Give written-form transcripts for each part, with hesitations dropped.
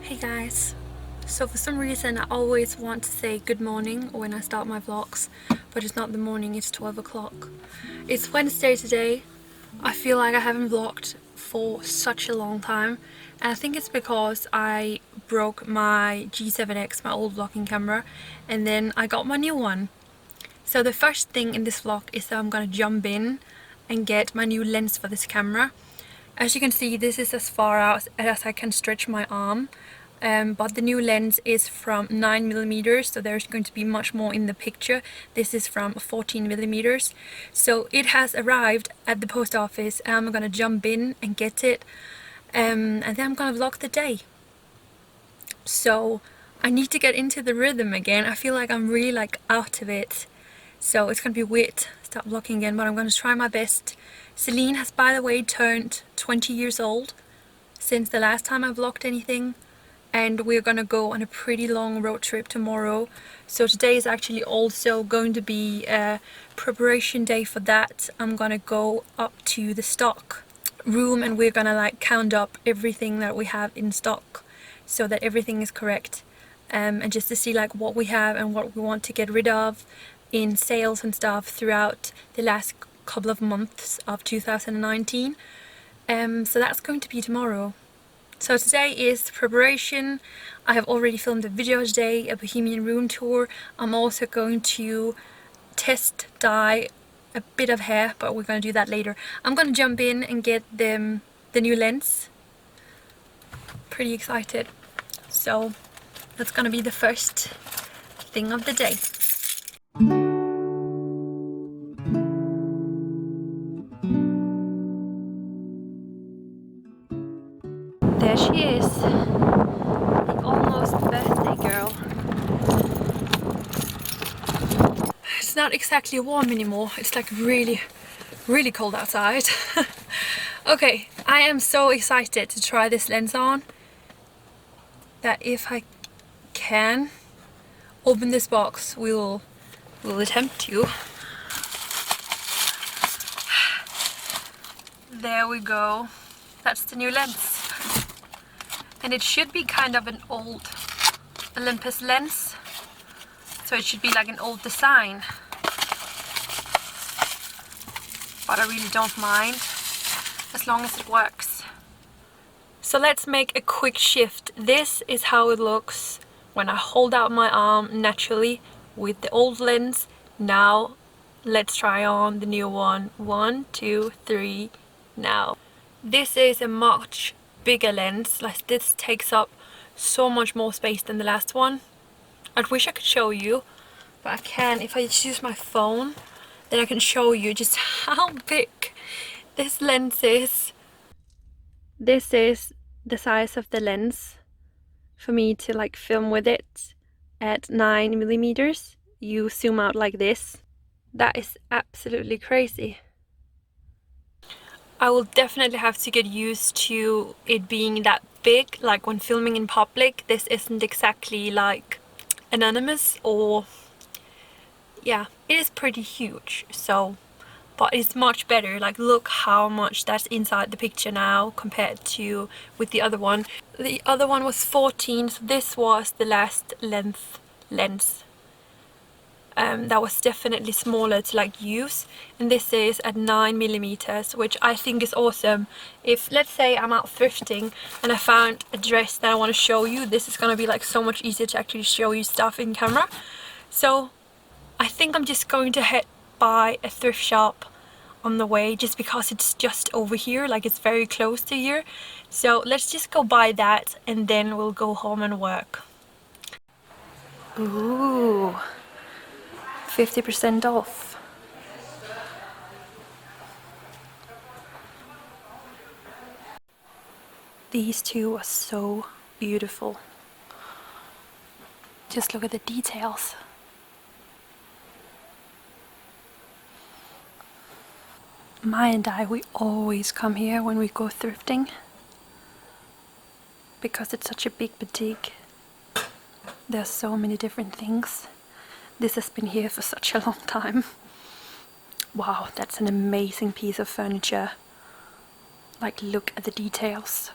Hey guys, so for some reason I always want to say good morning when I start my vlogs, but it's not the morning, it's 12 o'clock. It's Wednesday today. I feel like I haven't vlogged for such a long time, and I think it's because I broke my G7X, my old vlogging camera, and then I got my new one. So the first thing in this vlog is that I'm gonna jump in and get my new lens for this camera. As you can see, this is as far out as I can stretch my arm. But the new lens is from 9mm, so there's going to be much more in the picture. This is from 14mm. So it has arrived at the post office and I'm gonna jump in and get it. And then I'm gonna vlog the day. So I need to get into the rhythm again. I feel like I'm really out of it. So it's gonna be weird to start vlogging again, but I'm gonna try my best. Celine has, by the way, turned 20 years old since the last time I vlogged anything. And we're gonna go on a pretty long road trip tomorrow, so today is actually also going to be a preparation day for that. I'm gonna go up to the stock room and we're gonna count up everything that we have in stock so that everything is correct, and just to see what we have and what we want to get rid of in sales and stuff throughout the last couple of months of 2019. So that's going to be tomorrow. So today is preparation. I have already filmed a video today, a Bohemian room tour. I'm also going to test dye a bit of hair, but we're going to do that later. I'm going to jump in and get the new lens. Pretty excited. So that's going to be the first thing of the day. There she is, the almost birthday girl. It's not exactly warm anymore, it's really cold outside. Okay, I am so excited to try this lens on that if I can open this box, we'll attempt to. There we go, that's the new lens. And it should be kind of an old Olympus lens, so it should be like an old design, but I really don't mind as long as it works. So let's make a quick shift. This is how it looks when I hold out my arm naturally with the old lens. Now let's try on the new one. 1, 2, 3, now. This is a much bigger lens. This takes up so much more space than the last one. I wish I could show you, but I can. If I just use my phone, then I can show you just how big this lens is. This is the size of the lens for me to film with it at 9mm. You zoom out like this. That is absolutely crazy. I will definitely have to get used to it being that big, when filming in public. This isn't exactly anonymous, or yeah, it is pretty huge, so, but it's much better. Look how much that's inside the picture now compared to with the other one. The other one was 14, so this was the last length lens. That was definitely smaller to use, and this is at 9mm, which I think is awesome. If, let's say, I'm out thrifting and I found a dress that I want to show you, this is gonna be so much easier to actually show you stuff in camera. So I think I'm just going to head by a thrift shop on the way, just because it's just over here, it's very close to here. So let's just go by that and then we'll go home and work. Ooh, 50% off. These two are so beautiful. Just look at the details. Mai and I, we always come here when we go thrifting because it's such a big boutique. There's so many different things. This has been here for such a long time. Wow, that's an amazing piece of furniture. Look at the details.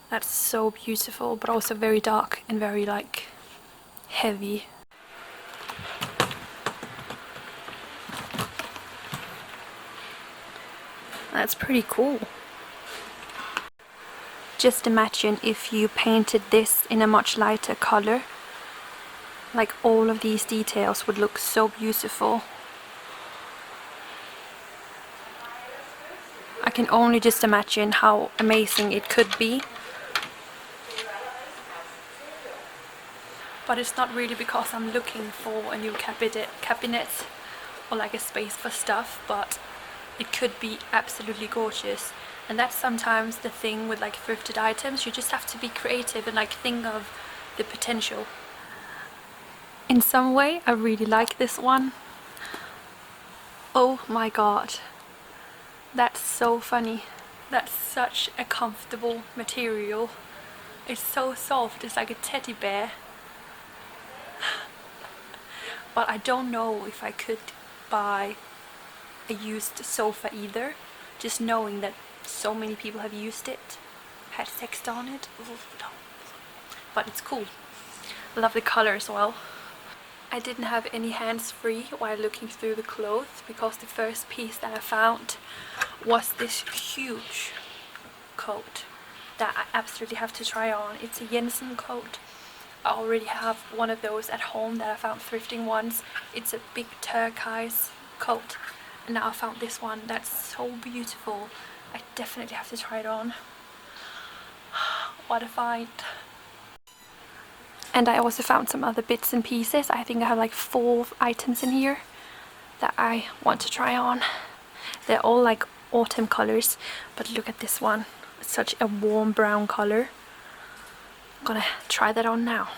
That's so beautiful, but also very dark and very like heavy. That's pretty cool. Just imagine if you painted this in a much lighter color. Like all of these details would look so beautiful. I can only just imagine how amazing it could be. But it's not really because I'm looking for a new cabinet or like a space for stuff, but it could be absolutely gorgeous. And that's sometimes the thing with like thrifted items. You just have to be creative and like think of the potential. In some way, I really like this one. Oh my god. That's so funny. That's such a comfortable material. It's so soft, it's like a teddy bear. But I don't know if I could buy a used sofa either. Just knowing that so many people have used it, had sex on it. Ooh, no. But it's cool. I love the color as well. I didn't have any hands-free while looking through the clothes because the first piece that I found was this huge coat that I absolutely have to try on. It's a Jensen coat. I already have one of those at home that I found thrifting once. It's a big turquoise coat, and now I found this one that's so beautiful. I definitely have to try it on. What a find. And I also found some other bits and pieces. I think I have like 4 items in here that I want to try on. They're all like autumn colors, but look at this one. It's such a warm brown color. I'm gonna try that on now.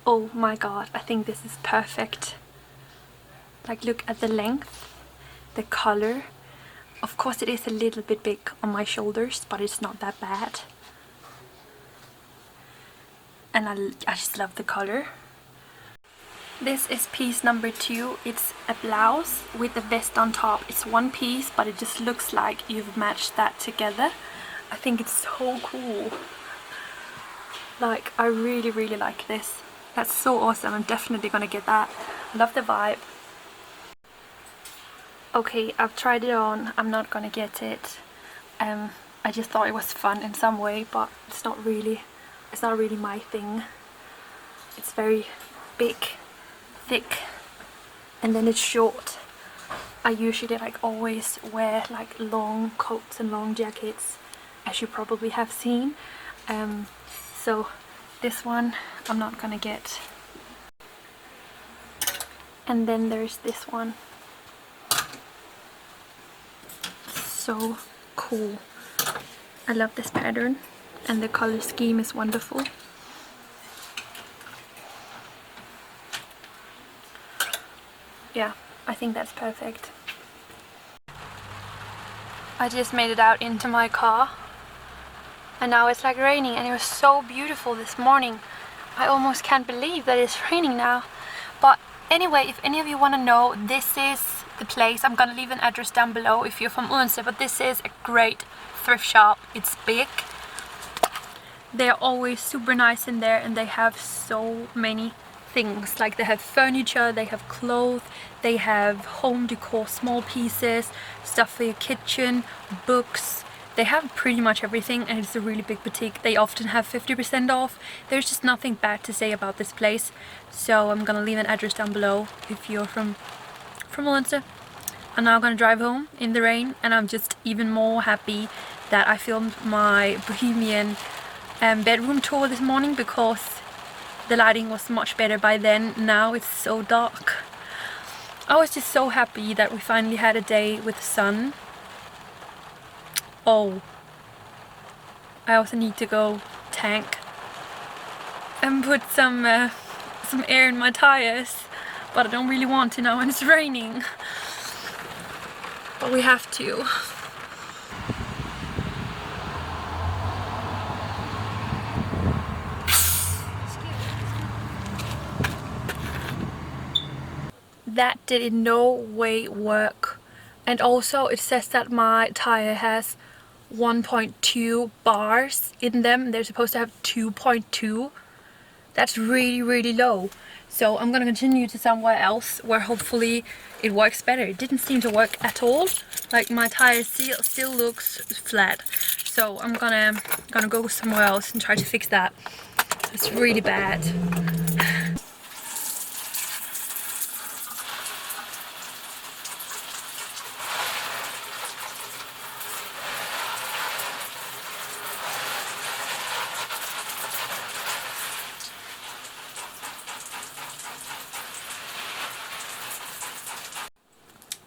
Oh my god, I think this is perfect. Like, look at the length, the color. Of course it is a little bit big on my shoulders, but it's not that bad. And I just love the color. This is piece number 2. It's a blouse with a vest on top. It's one piece, but it just looks like you've matched that together. I think it's so cool. Like, I really, really like this. That's so awesome. I'm definitely gonna get that. I love the vibe. Okay, I've tried it on. I'm not gonna get it. I just thought it was fun in some way, but it's not really my thing. It's very big, thick, and then it's short. I usually like always wear like long coats and long jackets, as you probably have seen. So this one I'm not gonna get. And then there's this one. So cool. I love this pattern, and the color scheme is wonderful. Yeah, I think that's perfect. I just made it out into my car, and now it's like raining, and it was so beautiful this morning. I almost can't believe that it's raining now. But anyway, if any of you want to know, this is the place. I'm gonna leave an address down below if you're from Odense, but this is a great thrift shop. It's big. They're always super nice in there, and they have so many things. Like, they have furniture, they have clothes, they have home decor, small pieces, stuff for your kitchen, books. They have pretty much everything, and it's a really big boutique. They often have 50% off. There's just nothing bad to say about this place. So I'm gonna leave an address down below if you're from Odense. I'm now gonna drive home in the rain, and I'm just even more happy that I filmed my bohemian bedroom tour this morning, because the lighting was much better by then. Now it's so dark. I was just so happy that we finally had a day with the sun. Oh, I also need to go tank and put some air in my tires, but I don't really want to now when it's raining. But we have to. That did in no way work And also it says that my tire has 1.2 bars in them. They're supposed to have 2.2. That's really low. So I'm gonna continue to somewhere else where hopefully it works better. It didn't seem to work at all. Like my tire still looks flat. So I'm gonna go somewhere else and try to fix that. It's really bad.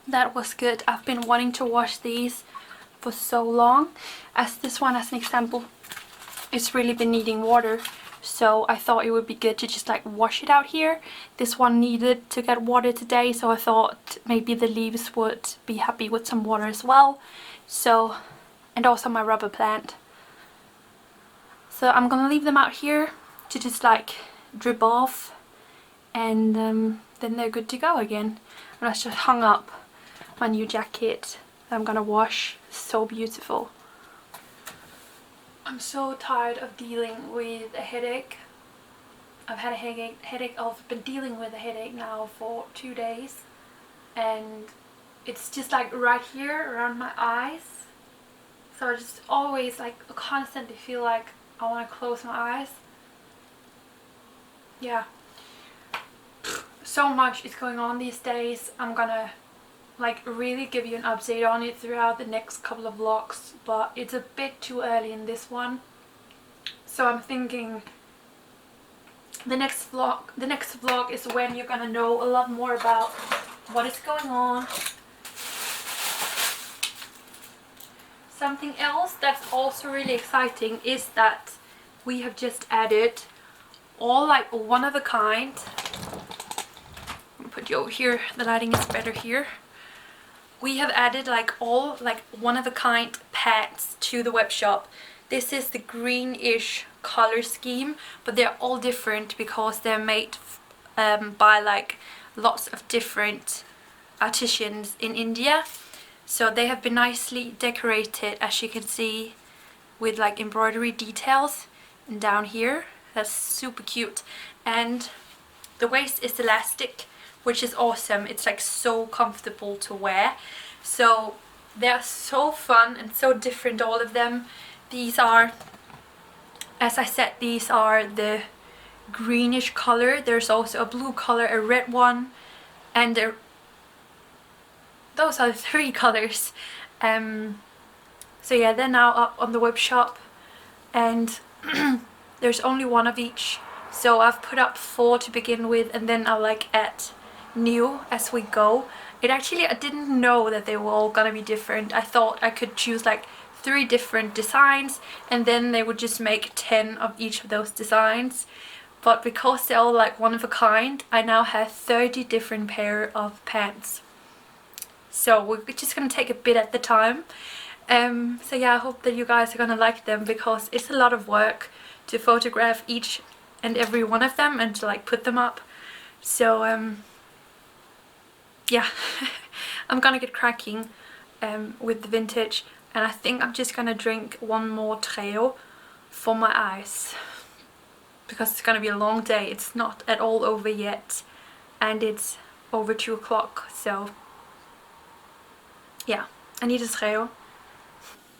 That was good. I've been wanting to wash these for so long. As this one, as an example, it's really been needing water, so I thought it would be good to just like wash it out here. This one needed to get water today, so I thought maybe the leaves would be happy with some water as well. So, and also my rubber plant. So I'm gonna leave them out here to just like drip off, and then they're good to go again. And I just hung up my new jacket that I'm gonna wash. So beautiful. I'm so tired of dealing with a headache. I've had a headache. I've been dealing with a headache now for 2 days, and it's just like right here around my eyes. So I just always like constantly feel like I want to close my eyes. Yeah, so much is going on these days. I'm gonna like really give you an update on it throughout the next couple of vlogs, but it's a bit too early in this one. So I'm thinking the next vlog is when you're gonna know a lot more about what is going on. Something else that's also really exciting is that we have just added all like one of a kind. I'll put you over here, the lighting is better here. We have added like all like one of a kind pants to the web shop. This is the greenish color scheme, but they're all different because they're made by like lots of different artisans in India. So they have been nicely decorated, as you can see, with like embroidery details. And down here, that's super cute. And the waist is elastic, which is awesome. It's like so comfortable to wear. So they're so fun and so different, all of them. These are, as I said, these are the greenish color. There's also a blue color, a red one, and those are the 3 colors. So yeah, they're now up on the web shop, and there's only one of each. So I've put up 4 to begin with, and then I'll like add new as we go. I didn't know that they were all gonna be different. I thought I could choose like 3 different designs, and then they would just make 10 of each of those designs. But because they're all like one of a kind, I now have 30 different pair of pants. So we're just gonna take a bit at the time. So yeah, I hope that you guys are gonna like them, because it's a lot of work to photograph each and every one of them and to like put them up. So yeah, I'm gonna get cracking with the vintage, and I think I'm just gonna drink one more Treo for my eyes, because it's gonna be a long day. It's not at all over yet, and it's over 2 o'clock, so yeah, I need a Treo.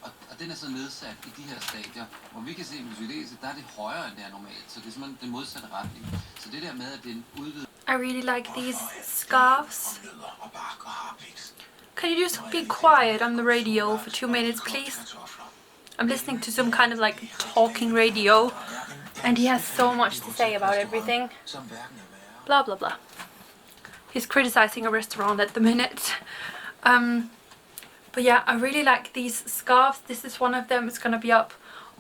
Og den er så nedsat i de her stadier, hvor vi kan se, hvis vi læser, der er det højere end det er normalt, så det er simpelthen den modsatte retning. Så det der med, at den udvider... I really like these scarves. Can you just be quiet on the radio for 2 minutes, please? I'm listening to some kind of like talking radio, and he has so much to say about everything. Blah blah blah. He's criticizing a restaurant at the minute. But yeah, I really like these scarves. This is one of them. It's gonna be up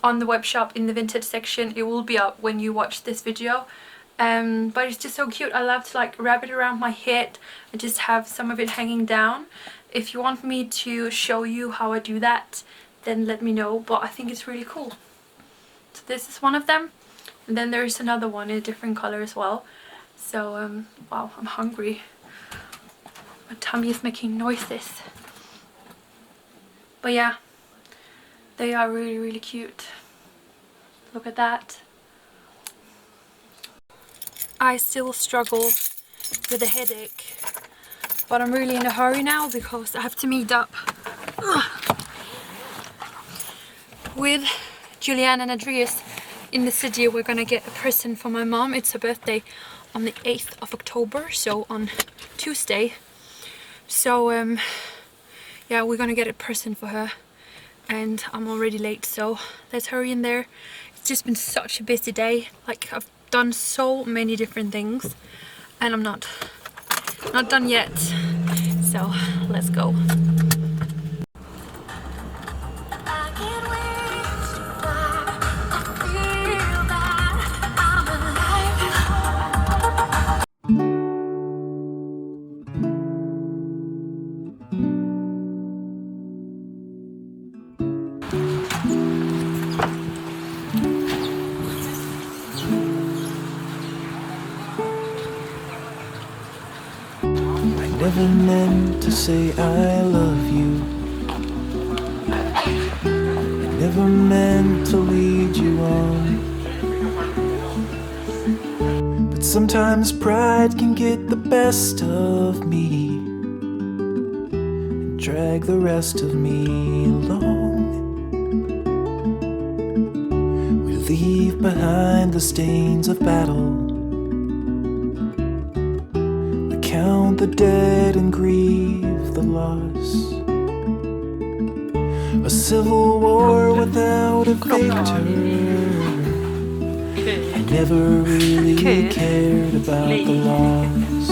on the web shop in the vintage section. It will be up when you watch this video. But it's just so cute. I love to like wrap it around my head and just have some of it hanging down. If you want me to show you how I do that, then let me know. But I think it's really cool. So this is one of them. And then there is another one in a different color as well. So wow, I'm hungry. My tummy is making noises. But yeah, they are really cute. Look at that. I still struggle with a headache, but I'm really in a hurry now because I have to meet up with Julianne and Andreas in the city. We're gonna get a present for my mom. It's her birthday on the 8th of October, so on Tuesday. So yeah, we're gonna get a present for her, and I'm already late, so let's hurry in there. It's just been such a busy day. Like, I've done so many different things and I'm not done yet, so let's go. Never meant to say I love you. I never meant to lead you on. But sometimes pride can get the best of me and drag the rest of me along. We leave behind the stains of battle. Count the dead and grieve the loss. A civil war without a victor. I never really cared about the loss.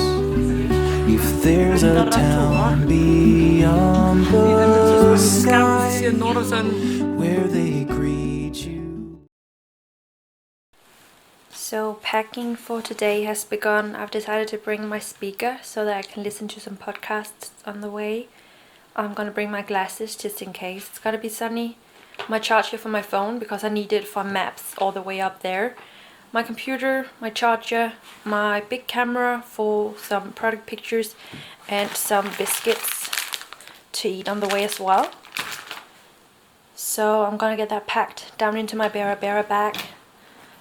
If there's a town beyond the sky where they greet you. So packing for today has begun. I've decided to bring my speaker so that I can listen to some podcasts on the way. I'm gonna bring my glasses just in case it's gonna be sunny. My charger for my phone because I need it for maps all the way up there. My computer, my charger, my big camera for some product pictures, and some biscuits to eat on the way as well. So I'm gonna get that packed down into my Bera bag.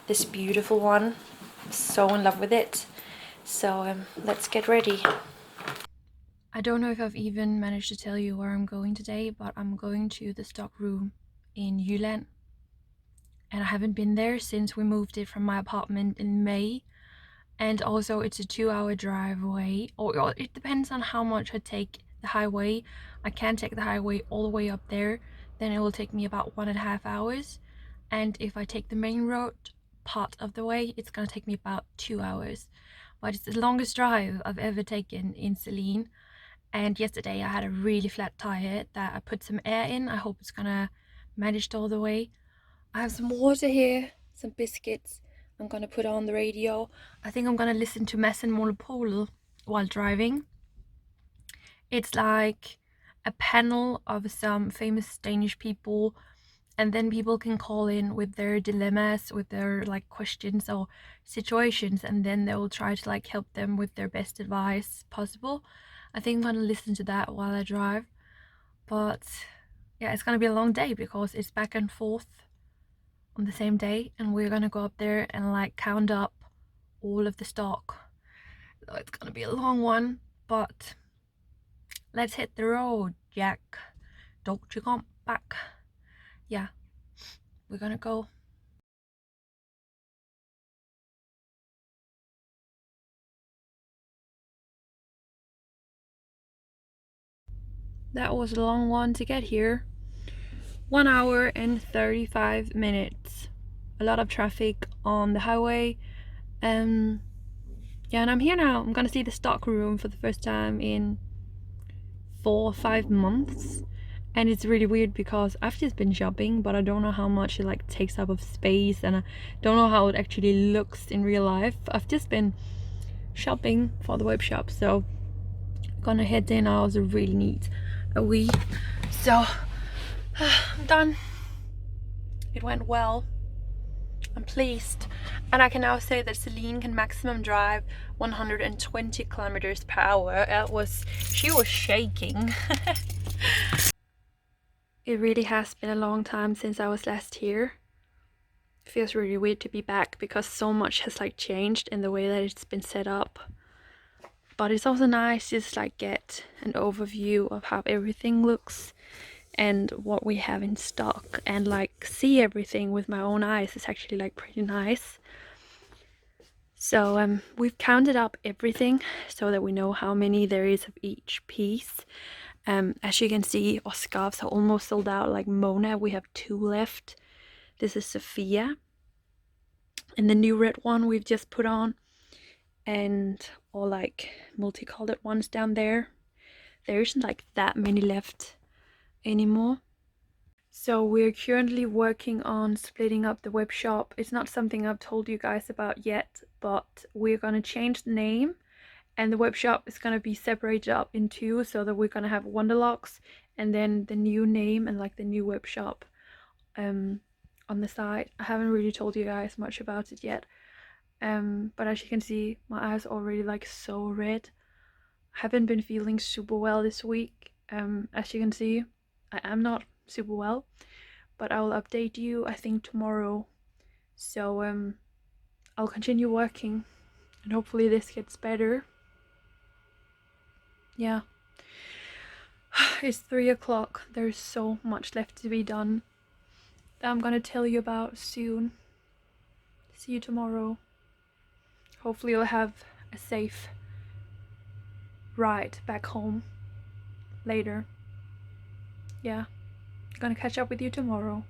This beautiful one. I'm so in love with it. So let's get ready. I don't know if I've even managed to tell you where I'm going today, but I'm going to the Stockroom in Jylland. And I haven't been there since we moved it from my apartment in May. And also it's a 2-hour drive away. Or it depends on how much I take the highway. I can take the highway all the way up there. Then it will take me about 1.5 hours. And if I take the main road part of the way, it's gonna take me about 2 hours. But it's the longest drive I've ever taken in Celine. And yesterday I had a really flat tire that I put some air in. I hope it's gonna manage all the way. I have some water here, some biscuits. I'm gonna put on the radio. I think I'm gonna listen to Mads and Monopol while driving. It's like a panel of some famous Danish people, and then people can call in with their dilemmas, with their like questions or situations, and then they will try to like help them with their best advice possible. I think I'm gonna listen to that while I drive. But yeah, it's gonna be a long day because it's back and forth on the same day, and we're gonna go up there and like count up all of the stock. So it's gonna be a long one, but let's hit the road, Jack. Don't you come back. Yeah, we're gonna go. That was a long one to get here. 1 hour and 35 minutes. A lot of traffic on the highway. Yeah, and I'm here now. I'm gonna see the Stockroom for the first time in 4 or 5 months. And it's really weird because I've just been shopping, but I don't know how much it like takes up of space, and I don't know how it actually looks in real life. I've just been shopping for the web shop, so I'm gonna head in. I also really need a wee. So I'm done. It went well. I'm pleased. And I can now say that Celine can maximum drive 120 kilometers per hour. She was shaking. It really has been a long time since I was last here. It feels really weird to be back because so much has like changed in the way that it's been set up. But it's also nice to just like get an overview of how everything looks and what we have in stock, and like see everything with my own eyes. It's actually like pretty nice. So we've counted up everything so that we know how many there is of each piece. As you can see, our scarves are almost sold out. Like Mona, we have 2 left. This is Sophia. And the new red one we've just put on. And all like multicolored ones down there. There isn't like that many left anymore. So we're currently working on splitting up the web shop. It's not something I've told you guys about yet, but we're gonna change the name, and the web shop is gonna be separated up in 2, so that we're gonna have Wonderlocks and then the new name and like the new web shop on the side. I haven't really told you guys much about it yet, but as you can see, my eyes are already like so red. I haven't been feeling super well this week. As you can see, I am not super well, but I will update you I think tomorrow. So I'll continue working and hopefully this gets better. Yeah. It's 3 o'clock. There's so much left to be done that I'm gonna tell you about soon. See you tomorrow. Hopefully you'll have a safe ride back home later. Yeah. Gonna catch up with you tomorrow.